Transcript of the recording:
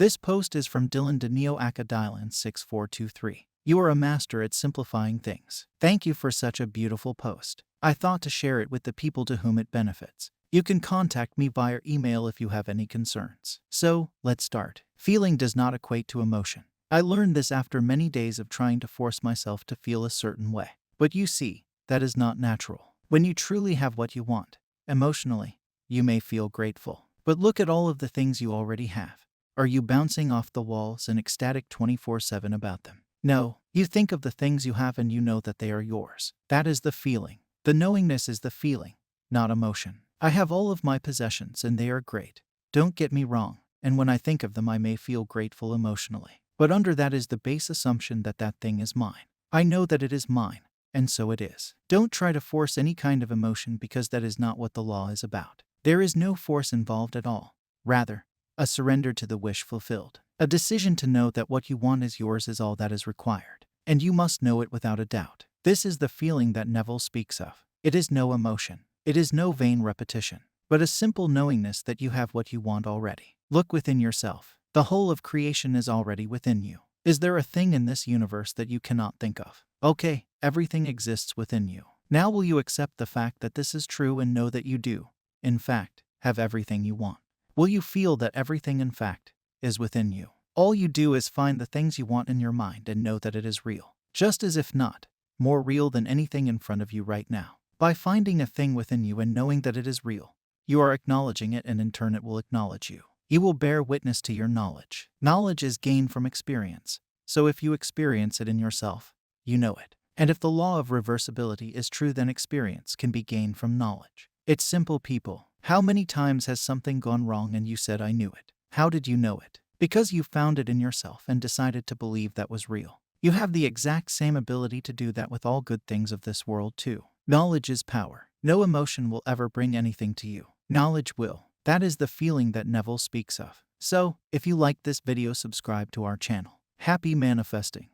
This post is from Dylan DeNio aka Dylan 6423. You are a master at simplifying things. Thank you for such a beautiful post. I thought to share it with the people to whom it benefits. You can contact me via email if you have any concerns. So, let's start. Feeling does not equate to emotion. I learned this after many days of trying to force myself to feel a certain way. But you see, that is not natural. When you truly have what you want, emotionally, you may feel grateful. But look at all of the things you already have. Are you bouncing off the walls and ecstatic 24/7 about them? No, you think of the things you have and you know that they are yours. That is the feeling. The knowingness is the feeling, not emotion. I have all of my possessions and they are great. Don't get me wrong, and when I think of them I may feel grateful emotionally. But under that is the base assumption that that thing is mine. I know that it is mine, and so it is. Don't try to force any kind of emotion because that is not what the law is about. There is no force involved at all. Rather, a surrender to the wish fulfilled. A decision to know that what you want is yours is all that is required. And you must know it without a doubt. This is the feeling that Neville speaks of. It is no emotion. It is no vain repetition, but a simple knowingness that you have what you want already. Look within yourself. The whole of creation is already within you. Is there a thing in this universe that you cannot think of? Okay, everything exists within you. Now will you accept the fact that this is true and know that you do, in fact, have everything you want? Will you feel that everything, in fact, is within you? All you do is find the things you want in your mind and know that it is real. Just as if not, more real than anything in front of you right now. By finding a thing within you and knowing that it is real, you are acknowledging it and in turn it will acknowledge you. You will bear witness to your knowledge. Knowledge is gained from experience. So if you experience it in yourself, you know it. And if the law of reversibility is true, then experience can be gained from knowledge. It's simple, people. How many times has something gone wrong and you said, I knew it? How did you know it? Because you found it in yourself and decided to believe that was real. You have the exact same ability to do that with all good things of this world too. Knowledge is power. No emotion will ever bring anything to you. Knowledge will. That is the feeling that Neville speaks of. So, if you liked this video, subscribe to our channel. Happy manifesting.